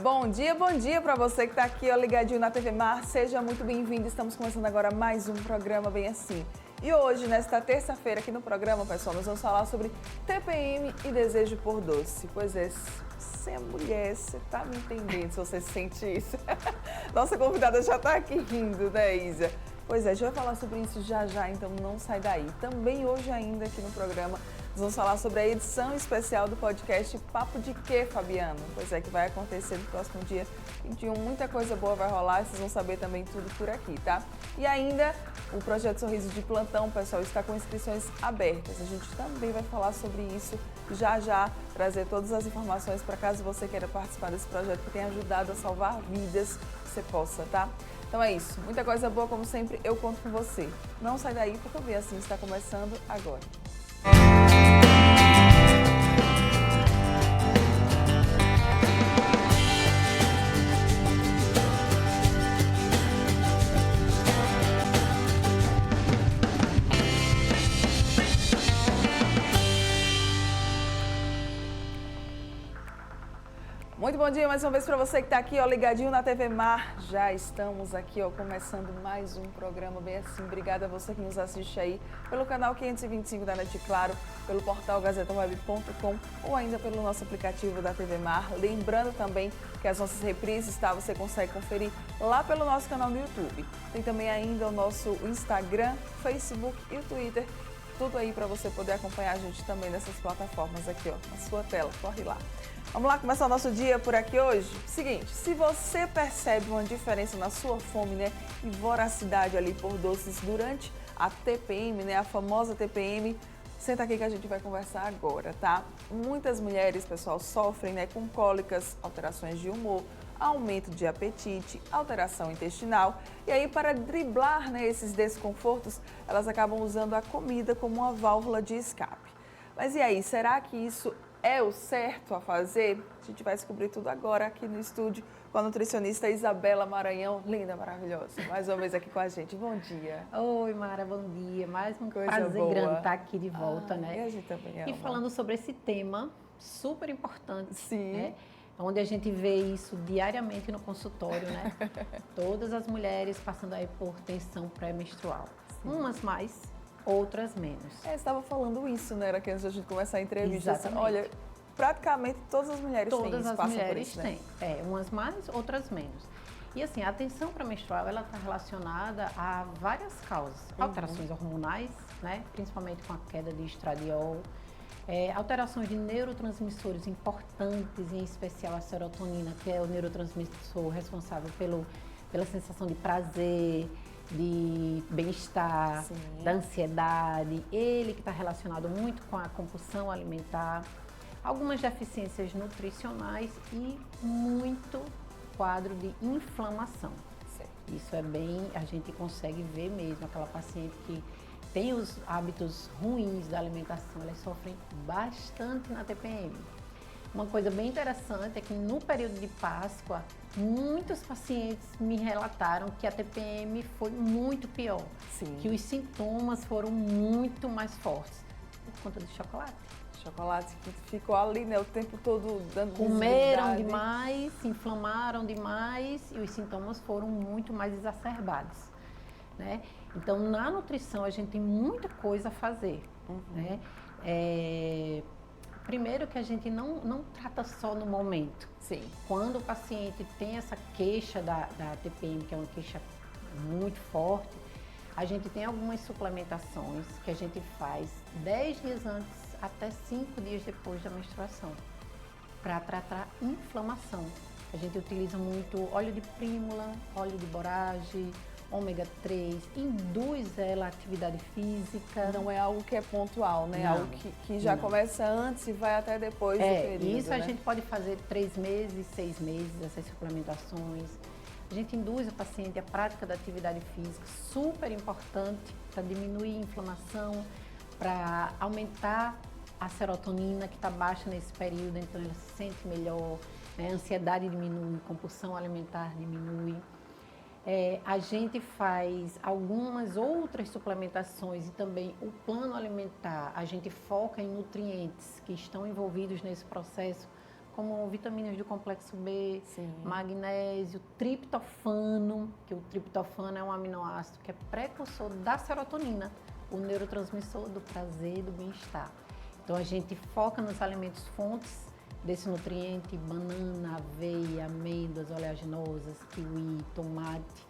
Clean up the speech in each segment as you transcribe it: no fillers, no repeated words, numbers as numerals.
Bom dia para você que está aqui, ó, ligadinho na TV Mar. Seja muito bem-vindo. Estamos começando agora mais um programa bem assim. E hoje, nesta terça-feira, aqui no programa, pessoal, nós vamos falar sobre TPM e desejo por doce. Pois é, você é mulher, você está me entendendo se você sente isso. Nossa convidada já está aqui rindo, né, Isa? Pois é, a gente vai falar sobre isso já, então não sai daí. Também hoje ainda aqui no programa, nós vamos falar sobre a edição especial do podcast Papo de Quê, Fabiano? Pois é, que vai acontecer no próximo dia 21. Muita coisa boa vai rolar, vocês vão saber também tudo por aqui, tá? E ainda, o Projeto Sorriso de Plantão, pessoal, está com inscrições abertas. A gente também vai falar sobre isso já, trazer todas as informações para caso você queira participar desse projeto que tem ajudado a salvar vidas, você possa, tá? Então é isso, muita coisa boa, como sempre, eu conto com você. Não sai daí, porque o Bem Assim está começando agora. Muito bom dia mais uma vez para você que está aqui, ó, ligadinho na TV Mar. Já estamos aqui, ó, começando mais um programa bem assim. Obrigada a você que nos assiste aí pelo canal 525 da NET Claro, pelo portal gazetaweb.com ou ainda pelo nosso aplicativo da TV Mar. Lembrando também que as nossas reprises, tá? Você consegue conferir lá pelo nosso canal no YouTube. Tem também ainda o nosso Instagram, Facebook e o Twitter. Tudo aí para você poder acompanhar a gente também nessas plataformas aqui, ó, na sua tela. Corre lá. Vamos lá começar o nosso dia por aqui hoje? Seguinte, se você percebe uma diferença na sua fome, né, e voracidade ali por doces durante a TPM, né, a famosa TPM, senta aqui que a gente vai conversar agora, tá? Muitas mulheres, pessoal, sofrem, né, com cólicas, alterações de humor, aumento de apetite, alteração intestinal. E aí, para driblar, né, esses desconfortos, elas acabam usando a comida como uma válvula de escape. Mas e aí, será que isso é o certo a fazer? A gente vai descobrir tudo agora aqui no estúdio com a nutricionista Isabela Maranhão, linda, maravilhosa, mais uma vez aqui com a gente. Bom dia. Oi, Mara, bom dia. Mais um Coisa prazer boa. grande estar aqui de volta, né? E a gente também ama. E falando sobre esse tema super importante, Sim. né? Onde a gente vê isso diariamente no consultório, né? Todas as mulheres passando aí por tensão pré-menstrual. Umas mais, outras menos. Você estava falando isso, né? Era que antes da gente começar a entrevista. Exatamente. Olha, praticamente todas as mulheres têm isso, Todas as passam por mulheres isso, né? têm. Umas mais, outras menos. E assim, a tensão pré-menstrual, ela está relacionada a várias causas. Alterações hormonais, né? Principalmente com a queda de estradiol. Alterações de neurotransmissores importantes, em especial a serotonina, que é o neurotransmissor responsável pela sensação de prazer, de bem-estar, da ansiedade. Ele que está relacionado muito com a compulsão alimentar. Algumas deficiências nutricionais e muito quadro de inflamação. Certo. Isso é bem, a gente consegue ver mesmo, aquela paciente que tem os hábitos ruins da alimentação, elas sofrem bastante na TPM. Uma coisa bem interessante é que no período de Páscoa, muitos pacientes me relataram que a TPM foi muito pior, que os sintomas foram muito mais fortes por conta do chocolate. Chocolate que ficou ali, né, o tempo todo dando Comeram demais, se inflamaram demais e os sintomas foram muito mais exacerbados, né? Então, na nutrição, a gente tem muita coisa a fazer, né? Primeiro que a gente não trata só no momento. Sim. Quando o paciente tem essa queixa da TPM, que é uma queixa muito forte, a gente tem algumas suplementações que a gente faz 10 dias antes até 5 dias depois da menstruação, para tratar inflamação. A gente utiliza muito óleo de prímula, óleo de borage, ômega 3, induz ela a atividade física. Não é algo que é pontual, né? Não, algo que já começa antes e vai até depois do período. Isso, né? A gente pode fazer 3 meses, 6 meses, essas suplementações. A gente induz a paciente à prática da atividade física, super importante para diminuir a inflamação, para aumentar a serotonina que está baixa nesse período, então ela se sente melhor, né? A ansiedade diminui, compulsão alimentar diminui. A gente faz algumas outras suplementações e também o plano alimentar, a gente foca em nutrientes que estão envolvidos nesse processo, como vitaminas do complexo B, Sim. magnésio, triptofano, que o triptofano é um aminoácido que é precursor da serotonina, o neurotransmissor do prazer e do bem-estar. Então a gente foca nos alimentos fontes desse nutriente, banana, aveia, amêndoas oleaginosas, kiwi, tomate.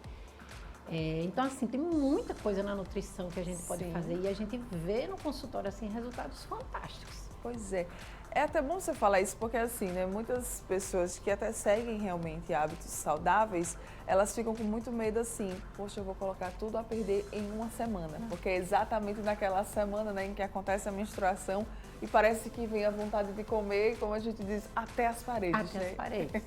Então, assim, tem muita coisa na nutrição que a gente pode fazer e a gente vê no consultório, assim, resultados fantásticos. Pois é. É até bom você falar isso porque, assim, né, muitas pessoas que até seguem realmente hábitos saudáveis, elas ficam com muito medo, assim, poxa, eu vou colocar tudo a perder em uma semana. Porque é exatamente naquela semana, né, em que acontece a menstruação e parece que vem a vontade de comer, como a gente diz, até as paredes. Até né? as paredes,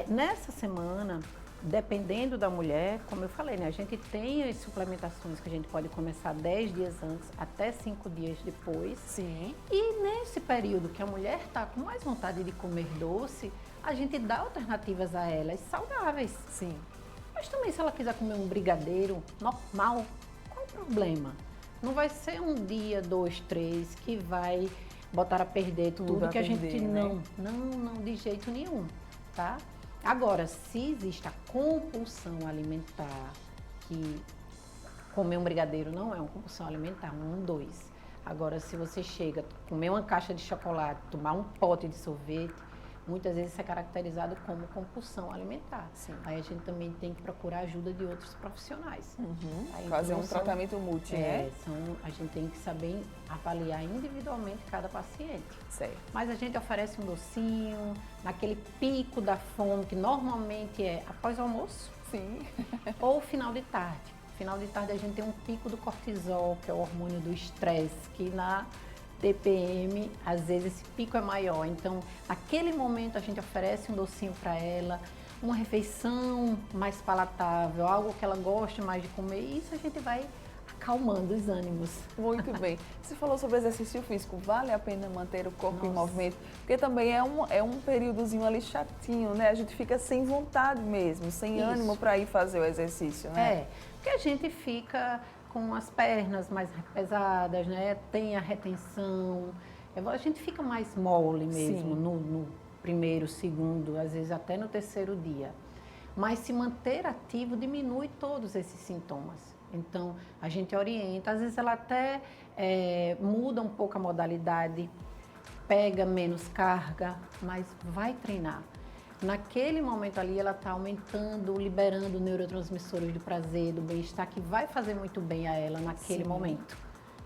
nessa semana, dependendo da mulher, como eu falei, né, a gente tem as suplementações que a gente pode começar 10 dias antes, até 5 dias depois. Sim. E nesse período que a mulher está com mais vontade de comer doce, a gente dá alternativas a elas saudáveis. Sim. Mas também se ela quiser comer um brigadeiro normal, qual o problema? Não vai ser um dia, 2, 3 que vai botar a perder tudo que a gente não, de jeito nenhum, tá? Agora, se existe a compulsão alimentar, que comer um brigadeiro não é uma compulsão alimentar, 1, 2. Agora, se você chega a comer uma caixa de chocolate, tomar um pote de sorvete, muitas vezes isso é caracterizado como compulsão alimentar. Sim. Aí a gente também tem que procurar ajuda de outros profissionais. Aí, fazer um tratamento multi, né? A gente tem que saber avaliar individualmente cada paciente. Certo. Mas a gente oferece um docinho, naquele pico da fome, que normalmente é após o almoço. Sim. Ou final de tarde. Final de tarde a gente tem um pico do cortisol, que é o hormônio do estresse, que na TPM, às vezes esse pico é maior. Então, naquele momento a gente oferece um docinho para ela, uma refeição mais palatável, algo que ela goste mais de comer, e isso a gente vai acalmando os ânimos. Muito bem. Você falou sobre exercício físico. Vale a pena manter o corpo em movimento? Porque também é um períodozinho ali chatinho, né? A gente fica sem vontade mesmo, sem ânimo para ir fazer o exercício, né? Porque a gente fica com as pernas mais pesadas, né? Tem a retenção. A gente fica mais mole mesmo no primeiro, segundo, às vezes até no terceiro dia. Mas se manter ativo diminui todos esses sintomas. Então, a gente orienta, às vezes ela até muda um pouco a modalidade, pega menos carga, mas vai treinar. Naquele momento ali, ela está aumentando, liberando neurotransmissores do prazer, do bem-estar, que vai fazer muito bem a ela naquele momento.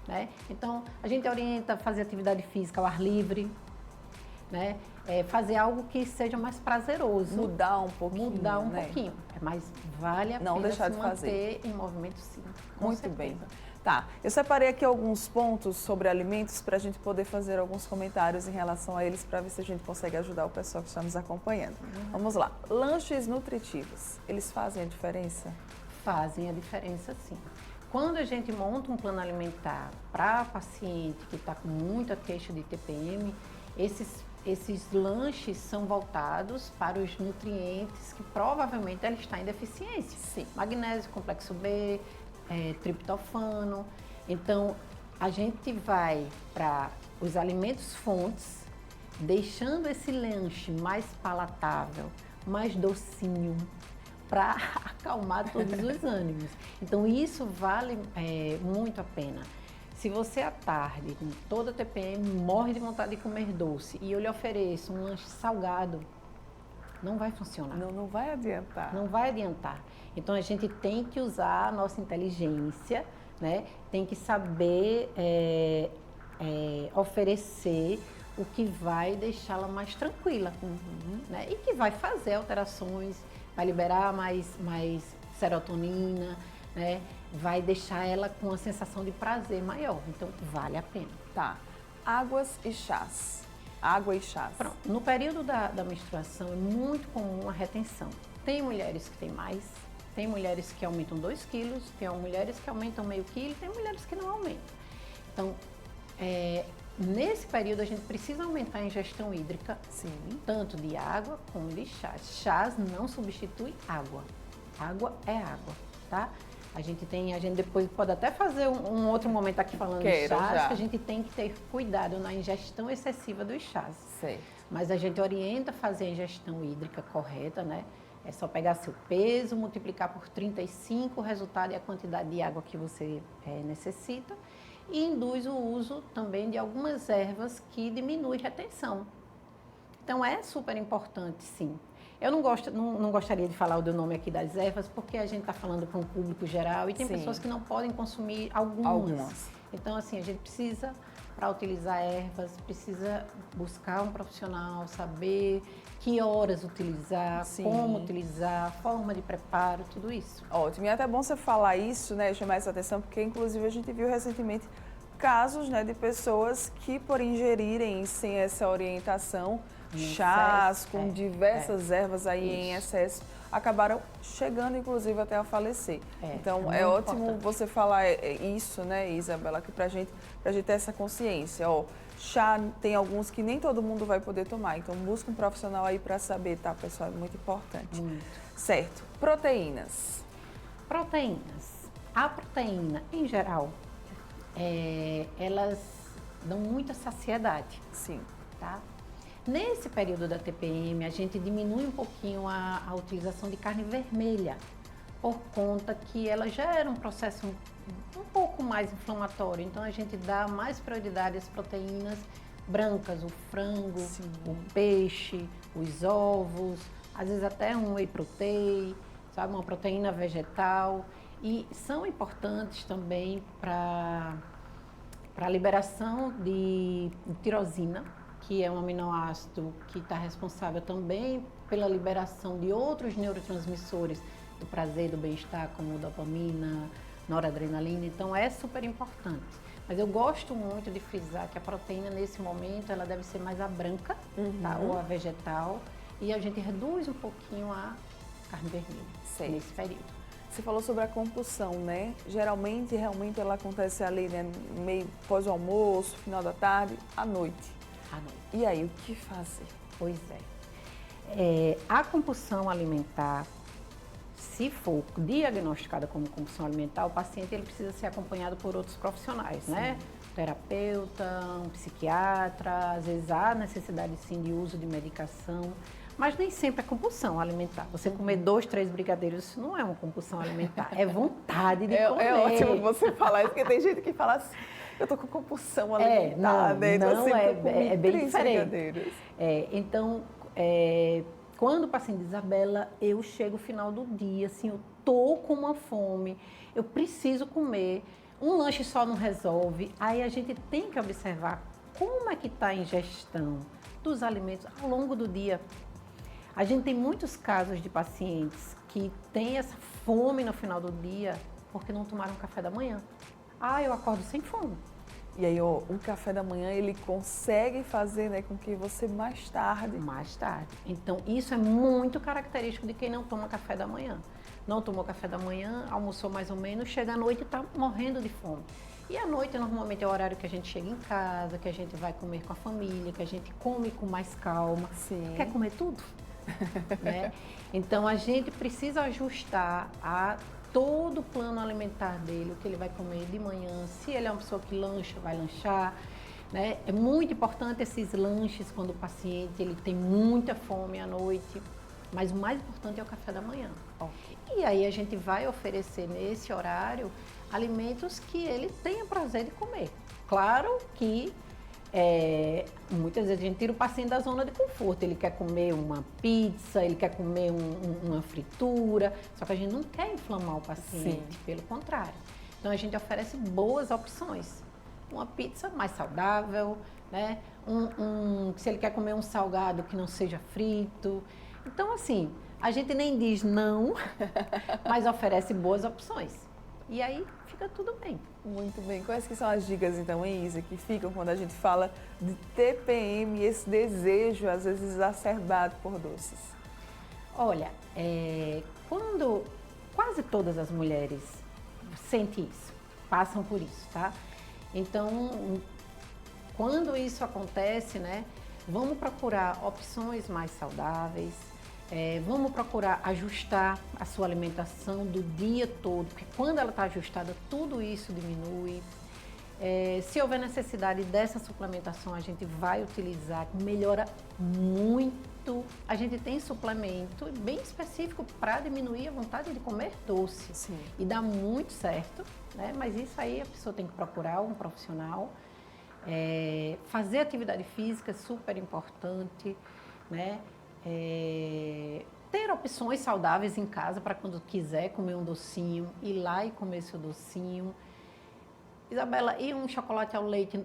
Né? Então, a gente orienta a fazer atividade física ao ar livre, né? Fazer algo que seja mais prazeroso. Mudar um pouquinho. Pouquinho. Mas vale a não pena deixar se de fazer. manter em movimento, sim. Muito bem. Tá, eu separei aqui alguns pontos sobre alimentos para a gente poder fazer alguns comentários em relação a eles para ver se a gente consegue ajudar o pessoal que está nos acompanhando. Vamos lá. Lanches nutritivos, eles fazem a diferença? Fazem a diferença, sim. Quando a gente monta um plano alimentar para paciente que está com muita queixa de TPM, esses lanches são voltados para os nutrientes que provavelmente ela está em deficiência. Sim. Magnésio, complexo B, triptofano. Então, a gente vai para os alimentos fontes, deixando esse lanche mais palatável, mais docinho, para acalmar todos os ânimos. Então, isso vale muito a pena. Se você à tarde, com toda a TPM, morre de vontade de comer doce e eu lhe ofereço um lanche salgado, não vai funcionar. Não vai adiantar. Não vai adiantar. Então, a gente tem que usar a nossa inteligência, né? Tem que saber oferecer o que vai deixá-la mais tranquila, né? E que vai fazer alterações, vai liberar mais serotonina, né? Vai deixar ela com uma sensação de prazer maior. Então, vale a pena. Tá. Águas e chás. Água e chás. Pronto. No período da menstruação é muito comum a retenção. Tem mulheres que têm mais, tem mulheres que aumentam 2 quilos, tem mulheres que aumentam meio quilo, tem mulheres que não aumentam. Então, nesse período a gente precisa aumentar a ingestão hídrica, tanto de água como de chás. Chás não substitui água. Água é água, tá? A gente depois pode até fazer um outro momento aqui falando de chás, que a gente tem que ter cuidado na ingestão excessiva dos chás. Certo. mas a gente orienta a fazer a ingestão hídrica correta, né? É só pegar seu peso, multiplicar por 35, o resultado é a quantidade de água que você necessita. E induz o uso também de algumas ervas que diminuem a retenção. Então, é super importante, sim. Eu não gostaria de falar o nome aqui das ervas, porque a gente está falando para um público geral e tem pessoas que não podem consumir algumas. Então, assim, a gente precisa, para utilizar ervas, precisa buscar um profissional, saber que horas utilizar, como utilizar, forma de preparo, tudo isso. Ótimo, e é até bom você falar isso, né, chamar essa atenção, porque inclusive a gente viu recentemente casos, né, de pessoas que por ingerirem sem essa orientação, chás com diversas ervas aí em excesso, acabaram chegando inclusive até a falecer. Então é ótimo você falar isso, né, Isabela, aqui pra gente ter essa consciência, ó. Chá, tem alguns que nem todo mundo vai poder tomar, então busca um profissional aí para saber, tá, pessoal? É muito importante. Muito. Certo. Proteínas. Proteínas. A proteína, em geral, elas dão muita saciedade. Sim. Tá? Nesse período da TPM, a gente diminui um pouquinho a utilização de carne vermelha, por conta que ela gera um processo um pouco mais inflamatório. Então, a gente dá mais prioridade às proteínas brancas, o frango, o peixe, os ovos, às vezes até um whey protein, sabe, uma proteína vegetal. E são importantes também para a liberação de tirosina, que é um aminoácido que está responsável também pela liberação de outros neurotransmissores do prazer, do bem-estar, como dopamina, noradrenalina. Então, é super importante. Mas eu gosto muito de frisar que a proteína, nesse momento, ela deve ser mais a branca, tá? Ou a vegetal. E a gente reduz um pouquinho a carne vermelha nesse período. Você falou sobre a compulsão, né? Geralmente, realmente, ela acontece ali, né? Meio pós o almoço, final da tarde, à noite. E aí, o que fazer? Pois é. A compulsão alimentar, se for diagnosticada como compulsão alimentar, o paciente ele precisa ser acompanhado por outros profissionais, né? Terapeuta, um psiquiatra, às vezes há necessidade sim de uso de medicação, mas nem sempre é compulsão alimentar. Você comer 2, 3 brigadeiros, isso não é uma compulsão alimentar, é vontade de comer. É ótimo você falar isso, porque tem gente que fala assim, eu tô com compulsão alimentar, é bem diferente. Então, quando o paciente diz, Isabela, eu chego no final do dia, assim, eu tô com uma fome, eu preciso comer, um lanche só não resolve, aí a gente tem que observar como é que está a ingestão dos alimentos ao longo do dia. A gente tem muitos casos de pacientes que têm essa fome no final do dia porque não tomaram café da manhã. Eu acordo sem fome. E aí, o café da manhã, ele consegue fazer, né, com que você mais tarde... Mais tarde. Então, isso é muito característico de quem não toma café da manhã. Não tomou café da manhã, almoçou mais ou menos, chega à noite e está morrendo de fome. E à noite, normalmente, é o horário que a gente chega em casa, que a gente vai comer com a família, que a gente come com mais calma. Sim. Quer comer tudo? Né? Então, a gente precisa ajustar a todo o plano alimentar dele, o que ele vai comer de manhã. Se ele é uma pessoa que lancha, vai lanchar. Né? É muito importante esses lanches quando o paciente ele tem muita fome à noite, mas o mais importante é o café da manhã. E aí a gente vai oferecer nesse horário alimentos que ele tenha prazer de comer. Claro que muitas vezes a gente tira o paciente da zona de conforto, ele quer comer uma pizza, ele quer comer uma fritura, só que a gente não quer inflamar o paciente, pelo contrário. Então a gente oferece boas opções. Uma pizza mais saudável, né? Se ele quer comer um salgado que não seja frito. Então, assim, a gente nem diz não, mas oferece boas opções. E aí fica tudo bem. Muito bem. Quais que são as dicas, então, hein, Isa, que ficam quando a gente fala de TPM e esse desejo, às vezes, exacerbado por doces? Olha, quando quase todas as mulheres sentem isso, passam por isso, tá? Então, quando isso acontece, né, vamos procurar opções mais saudáveis, vamos procurar ajustar a sua alimentação do dia todo, porque quando ela está ajustada, tudo isso diminui. Se houver necessidade dessa suplementação, a gente vai utilizar, melhora muito. A gente tem suplemento bem específico para diminuir a vontade de comer doce. Sim. E dá muito certo, né? Mas isso aí a pessoa tem que procurar um profissional. Fazer atividade física é super importante, né? Ter opções saudáveis em casa para quando quiser comer um docinho, ir lá e comer seu docinho. Isabela, e um chocolate ao leite,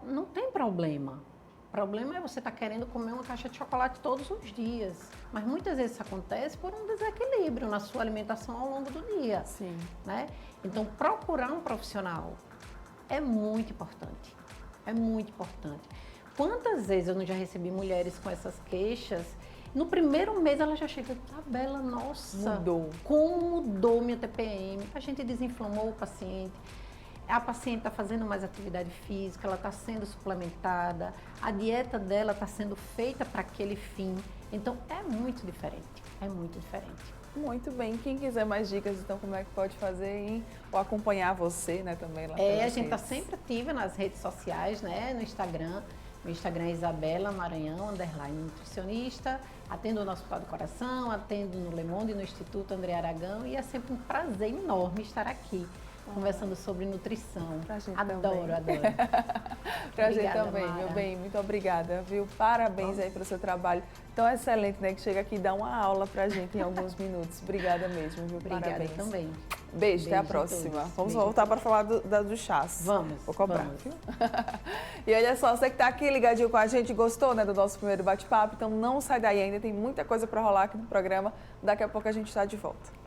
não tem problema. O problema é você estar querendo comer uma caixa de chocolate todos os dias. Mas muitas vezes isso acontece por um desequilíbrio na sua alimentação ao longo do dia. Sim. Né? Então, procurar um profissional é muito importante. É muito importante. Quantas vezes eu não já recebi mulheres com essas queixas? No primeiro mês ela já chega, Isabela, nossa, Mudou. Como mudou minha TPM? A gente desinflamou o paciente. A paciente está fazendo mais atividade física, ela está sendo suplementada, a dieta dela está sendo feita para aquele fim. Então, é muito diferente, é muito diferente. Muito bem. Quem quiser mais dicas, então, como é que pode fazer ou acompanhar você, né, também lá A gente está sempre ativa nas redes sociais, né, no Instagram. Meu Instagram é Isabela Maranhão, _nutricionista. Atendo no Hospital do Coração, atendo no Le Monde, no Instituto André Aragão. E é sempre um prazer enorme estar aqui. Conversando sobre nutrição. Pra gente adoro, também. adoro. Pra Obrigada, gente também, Mara. meu bem. Muito obrigada, viu? Parabéns aí pelo seu trabalho tão excelente, né? Que chega aqui e dá uma aula pra gente em alguns minutos. Obrigada mesmo, viu? Obrigada Parabéns. também. Beijo, até a Beijo a próxima. todos. Vamos Beijo. voltar para falar do chás. Vamos. Vou cobrar, vamos. viu? E olha só, você que tá aqui ligadinho com a gente, gostou, né, do nosso primeiro bate-papo? Então não sai daí ainda, tem muita coisa para rolar aqui no programa. Daqui a pouco a gente está de volta.